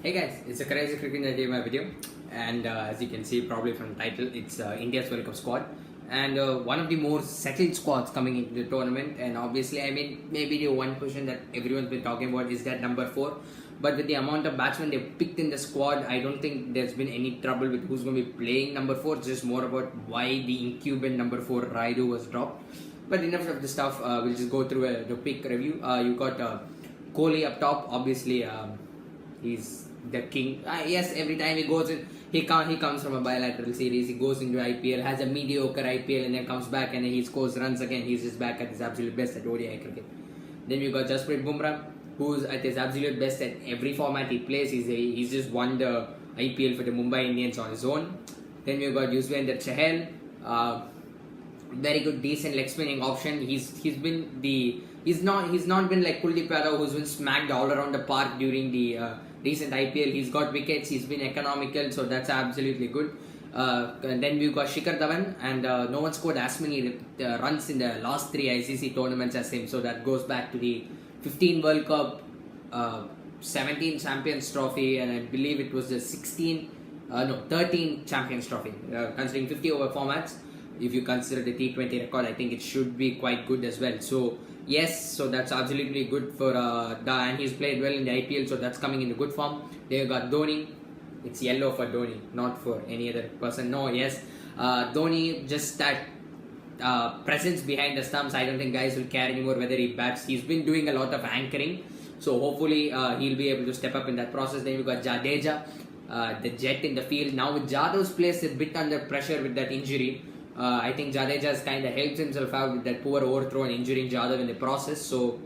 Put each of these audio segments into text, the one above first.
Hey guys, it's a crazy cricket that did my video, and as you can see probably from the title, it's India's World Cup squad, and one of the more settled squads coming into the tournament. And obviously, I mean, maybe the one question that everyone's been talking about is that number 4. But with the amount of batsmen they picked in the squad, I don't think there's been any trouble with who's going to be playing number 4. It's just more about why the incumbent number 4 Raidu was dropped. But enough of the stuff. We'll just go through the pick review. You got Kohli up top. Obviously, he's the king. Yes, every time he goes in, he comes from a bilateral series. He goes into IPL, has a mediocre IPL, and then comes back and he scores runs again. He's just back at his absolute best at ODI cricket. Then you got Jasprit Bumrah, who's at his absolute best at every format he plays. He's just won the IPL for the Mumbai Indians on his own. Then you got Yuzvendra Chahal, very good, decent leg spinning option. He's not been like Kuldeep Yadav, who's been smacked all around the park during the recent IPL. He's got wickets. He's been economical, so that's absolutely good. And then we've got Shikhar Dhawan, and no one scored as many runs in the last 3 ICC tournaments as him. So that goes back to the 15 World Cup, 17 Champions Trophy, and I believe it was the 13 Champions Trophy. Considering 50 over formats, if you consider the T20 record, I think it should be quite good as well. So yes, so that's absolutely good for and he's played well in the IPL, so that's coming into good form. Then you got Dhoni. It's yellow for Dhoni, not for any other person. No, yes, Dhoni, just that presence behind the stumps. I don't think guys will care anymore whether he bats. He's been doing a lot of anchoring, so hopefully he'll be able to step up in that process. Then you got Jadeja, the jet in the field. Now with Jadav's place a bit under pressure with that injury, I think Jadeja has kind of helped himself out with that poor overthrow and injuring Jadav in the process. So,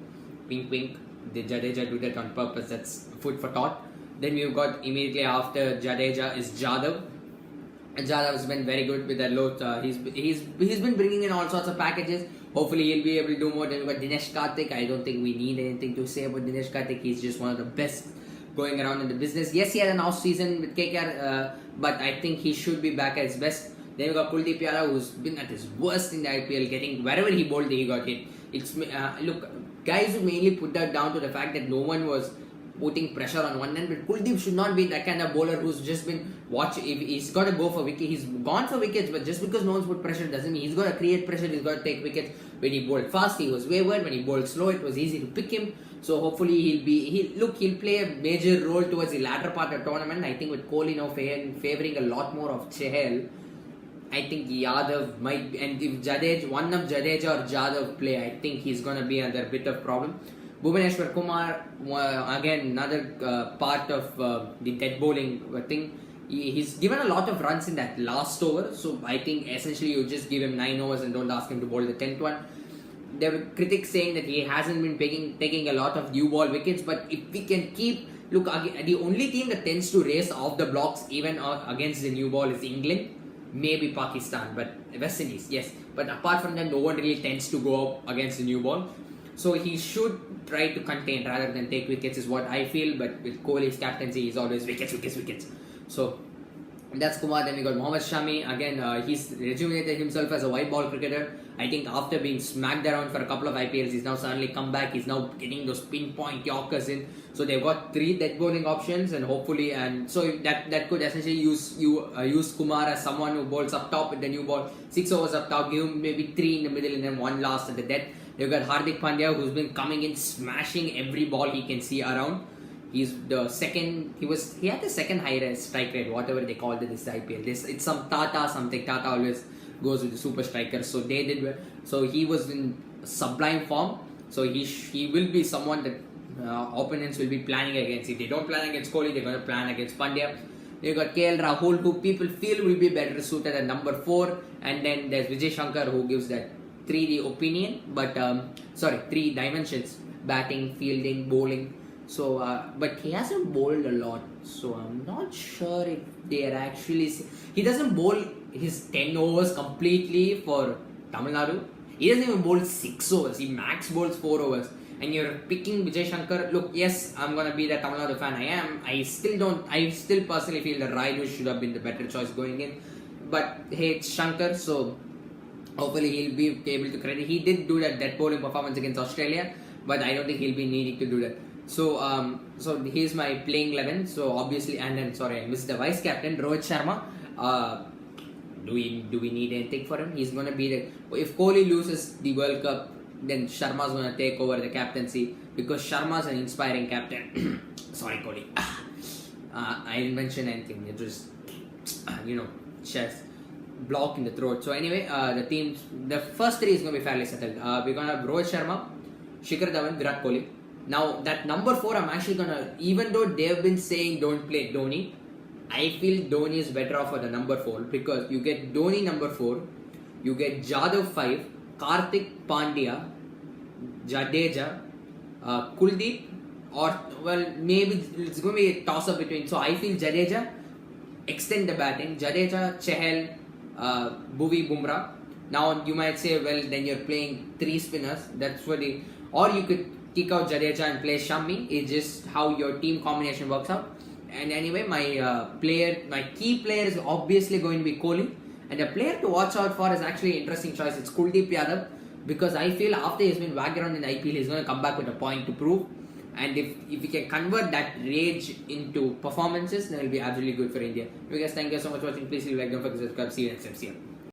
wink wink, did Jadeja do that on purpose? That's food for thought. Then we've got immediately after Jadeja is Jadav. And Jadav has been very good with that low. He's been bringing in all sorts of packages. Hopefully he'll be able to do more. Then we've got Dinesh Karthik. I don't think we need anything to say about Dinesh Karthik. He's just one of the best going around in the business. Yes, he had an off season with KKR, but I think he should be back at his best. Then we got Kuldeep Yadav, who's been at his worst in the IPL, getting wherever he bowled, he got hit. It's look, guys who mainly put that down to the fact that no one was putting pressure on one end, but Kuldeep should not be that kind of bowler who's just been watching. If he's got to go for wicket, he's gone for wickets, but just because no one's put pressure doesn't mean he's got to create pressure. He's got to take wickets. When he bowled fast, he was wayward. When he bowled slow, it was easy to pick him. So hopefully he'll play a major role towards the latter part of the tournament. I think with Kohli now favouring a lot more of Chahal, I think Yadav might, and if one of Jadeja or Jadav play, I think he's going to be under a bit of problem. Bhuvaneshwar Kumar, again, another part of the dead bowling thing. He's given a lot of runs in that last over, so I think essentially you just give him 9 overs and don't ask him to bowl the 10th one. There were critics saying that he hasn't been taking a lot of new ball wickets, but if we can keep, look, the only team that tends to race off the blocks even against the new ball is England. Maybe Pakistan, but West Indies, yes. But apart from that, no one really tends to go up against the new ball. So he should try to contain rather than take wickets is what I feel. But with Kohli's captaincy, he's always wickets. So that's Kumar. Then we got Mohammad Shami. Again, he's rejuvenated himself as a white ball cricketer. I think after being smacked around for a couple of IPLs, he's now suddenly come back. He's now getting those pinpoint Yorkers in. So they've got 3 dead bowling options, and hopefully, and so that could essentially use Kumar as someone who bowls up top with the new ball, 6 overs up top, give him maybe 3 in the middle, and then 1 last at the death. You've got Hardik Pandya, who's been coming in, smashing every ball he can see around. He's the second. He had the second highest strike rate, whatever they called it this IPL. It's some Tata something. Tata always goes with the super strikers, so they did well. So he was in sublime form. So he will be someone that opponents will be planning against. If they don't plan against Kohli, they're going to plan against Pandya. You got KL Rahul, who people feel will be better suited at number 4, and then there's Vijay Shankar, who gives that 3D opinion, but 3 dimensions: batting, fielding, bowling. So, but he hasn't bowled a lot, so I'm not sure if they are actually. He doesn't bowl his 10 overs completely for Tamil Nadu. He doesn't even bowl 6 overs. He max bowls 4 overs. And you're picking Vijay Shankar. Look, yes, I'm gonna be the Tamil Nadu fan. I still personally feel that Raidu should have been the better choice going in. But hey, it's Shankar, so hopefully he'll be able to credit. He did do that bowling performance against Australia, but I don't think he'll be needing to do that. So here's my playing 11. So obviously, and then sorry, I missed the vice captain Rohit Sharma. Do we need anything for him? He's gonna be the, if Kohli loses the World Cup, then Sharma's gonna take over the captaincy because Sharma's an inspiring captain. Sorry, Kohli. I didn't mention anything. It was chest block in the throat. So anyway, the first three is gonna be fairly settled. We're gonna have Rohit Sharma, Shikhar Dhawan, Virat Kohli. Now that number 4, I'm actually gonna, even though they've been saying don't play Dhoni, I feel Dhoni is better off for the number 4 because you get Dhoni number 4, you get Jadhav 5, Karthik, Pandya, Jadeja, Kuldeep, or well maybe it's going to be a toss up between. So I feel Jadeja, extend the batting, Jadeja, Chahal, Bhuvi, Bumrah. Now you might say, well, then you're playing 3 spinners. That's what or you could kick out Jadeja and play Shami. It's just how your team combination works out. And anyway, my key player is obviously going to be Kohli. And the player to watch out for is actually an interesting choice. It's Kuldeep Yadav because I feel after he's been wagged around in IPL, he's going to come back with a point to prove. And if we can convert that rage into performances, then it'll be absolutely good for India. You guys, thank you so much for watching. Please leave a like, don't forget to subscribe. See you next time. See you.